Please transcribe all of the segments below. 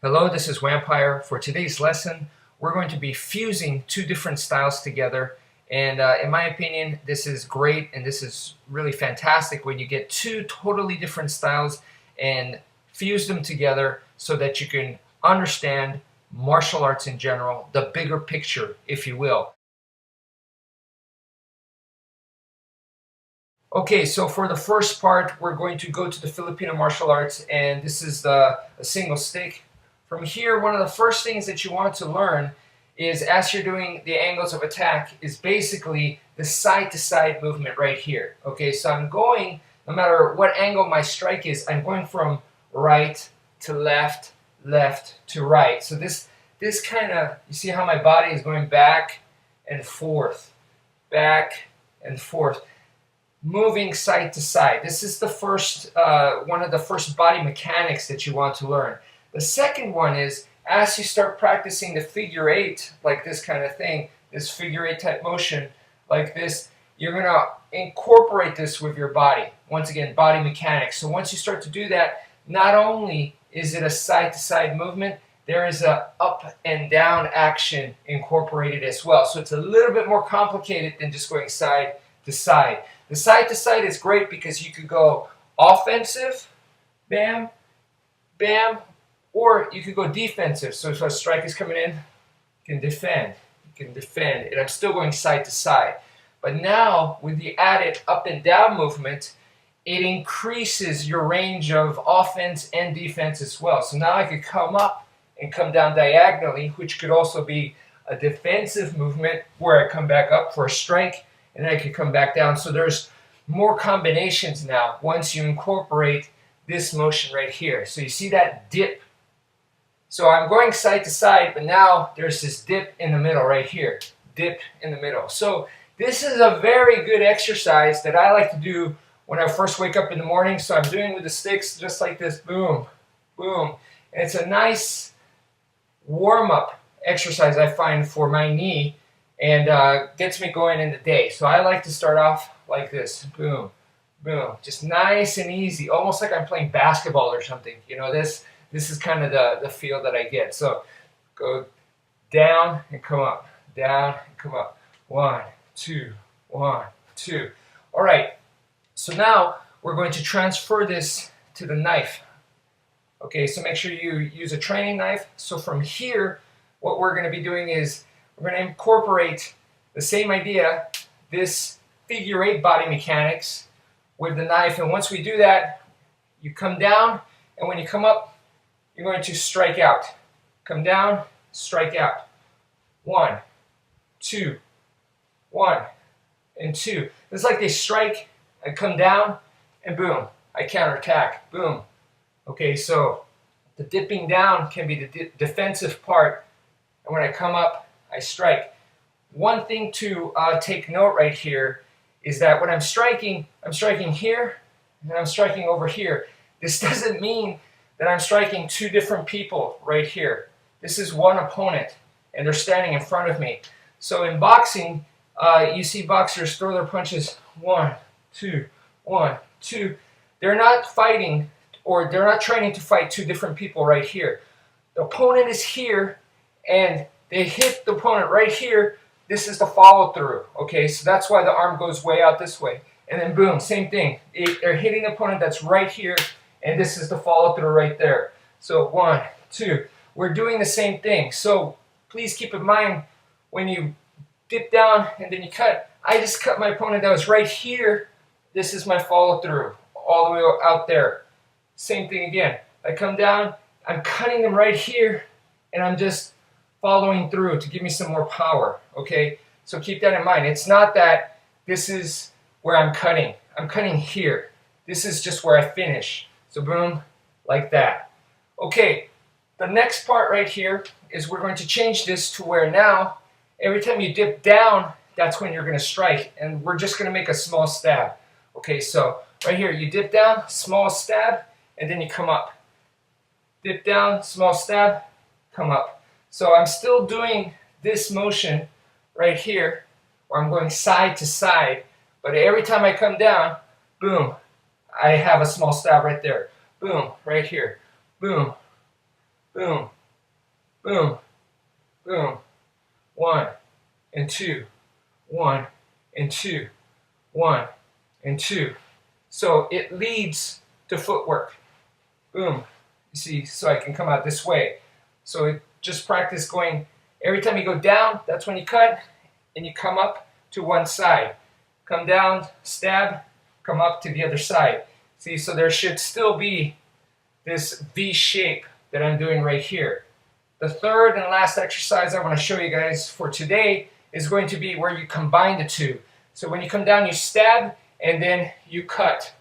Hello, this is wmpyr. For today's lesson, we're going to be fusing two different styles together. And in my opinion, this is great and this is really fantastic when you get two totally different styles and fuse them together so that you can understand martial arts in general, the bigger picture, if you will. Okay, so for the first part, we're going to go to the Filipino martial arts, and this is a single stick. From here, one of the first things that you want to learn is, as you're doing the angles of attack, is basically the side-to-side movement right here. Okay, so I'm going, no matter what angle my strike is, I'm going from right to left, left to right. So this kind of, you see how my body is going back and forth, moving side to side. This is the first, one of the first body mechanics that you want to learn. The second one is, as you start practicing the figure eight, like this kind of thing, this figure eight type motion, like this, you're going to incorporate this with your body. Once again, body mechanics. So once you start to do that, not only is it a side to side movement, there is a up and down action incorporated as well. So it's a little bit more complicated than just going side to side. The side to side is great because you could go offensive, bam, bam, or you could go defensive. So if a strike is coming in, you can defend, and I'm still going side to side. But now with the added up and down movement, it increases your range of offense and defense as well. So now I could come up and come down diagonally, which could also be a defensive movement where I come back up for a strike, and then I could come back down. So there's more combinations now once you incorporate this motion right here. So you see that dip. So I'm going side to side, but now there's this dip in the middle right here. Dip in the middle. So this is a very good exercise that I like to do when I first wake up in the morning. So I'm doing with the sticks just like this, boom, boom. And it's a nice warm-up exercise, I find, for my knee, and gets me going in the day. So I like to start off like this, boom, boom, just nice and easy, almost like I'm playing basketball or something. You know, this is kind of the feel that I get. So go down and come up, down and come up. 1, 2, 1, 2. All right, so now we're going to transfer this to the knife. Okay, so make sure you use a training knife. So from here, what we're going to be doing is we're going to incorporate the same idea, this figure eight body mechanics, with the knife. And once we do that, you come down, and when you come up, you're going to strike out. Come down, strike out. 1, 2, 1, and 2. It's like they strike, I come down, and boom, I counterattack. Boom. Okay, so the dipping down can be the defensive part, and when I come up, I strike. One thing to take note right here is that when I'm striking here, and I'm striking over here. This doesn't mean that I'm striking two different people right here. This is one opponent, and they're standing in front of me. So in boxing, you see boxers throw their punches 1, 2, 1, 2. They're not fighting, or they're not training to fight two different people right here. The opponent is here, and they hit the opponent right here. This is the follow through. Okay, so that's why the arm goes way out this way. And then boom, same thing. They're hitting the opponent that's right here, and this is the follow through right there. So 1, 2. We're doing the same thing. So please keep in mind when you dip down and then you cut. I just cut my opponent that was right here. This is my follow through all the way out there. Same thing again. I come down, I'm cutting them right here, and I'm just following through to give me some more power. Okay, so keep that in mind. It's not that this is where I'm cutting. I'm cutting here. This is just where I finish. So boom, like that. Okay, the next part right here is we're going to change this to where now, every time you dip down, that's when you're going to strike. And we're just going to make a small stab. Okay, so right here, you dip down, small stab, and then you come up. Dip down, small stab, come up. So I'm still doing this motion right here, where I'm going side to side, but every time I come down, boom, I have a small stab right there. Boom, right here. Boom, boom, boom, boom. 1 and 2, 1 and 2, 1 and 2. So it leads to footwork. Boom. You see, so I can come out this way. So just practice going, every time you go down, that's when you cut, and you come up to one side. Come down, stab, come up to the other side. See, so there should still be this V shape that I'm doing right here. The third and last exercise I want to show you guys for today is going to be where you combine the two. So when you come down, you stab, and then you cut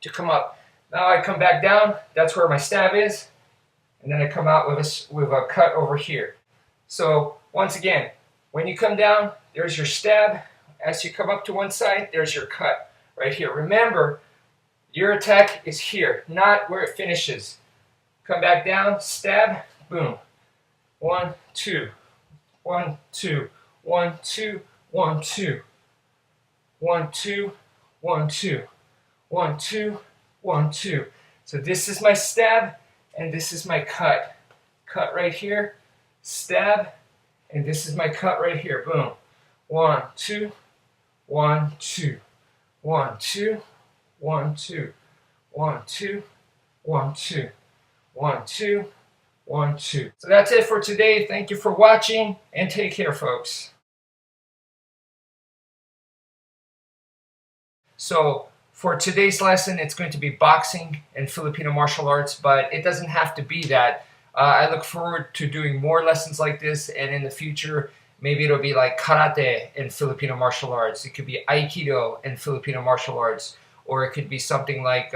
to come up. Now I come back down, that's where my stab is, and then I come out with a cut over here. So once again, when you come down, there's your stab. As you come up to one side, there's your cut right here. Remember, your attack is here, not where it finishes. Come back down, stab, boom. 1, 2, 1, 2, 1, 2, 1, 2, 1, 2, 1, 2, 1, 2, 1, 2. So this is my stab, and this is my cut. Cut right here, stab, and this is my cut right here. Boom. 1, 2, 1, 2, 1, 2, 1, 2, 1, 2, 1, 2, 1, 2, 1, 2. So that's it for today. Thank you for watching, and take care, folks. So for today's lesson, it's going to be boxing and Filipino martial arts, but it doesn't have to be that. I look forward to doing more lessons like this, and in the future, maybe it'll be like karate and Filipino martial arts. It could be aikido and Filipino martial arts, or it could be something like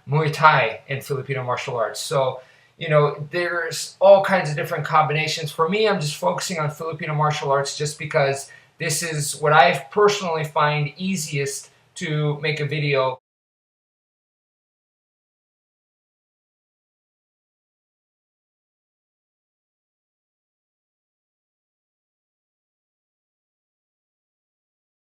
Muay Thai and Filipino martial arts. So, you know, there's all kinds of different combinations. For me, I'm just focusing on Filipino martial arts just because this is what I personally find easiest to make a video.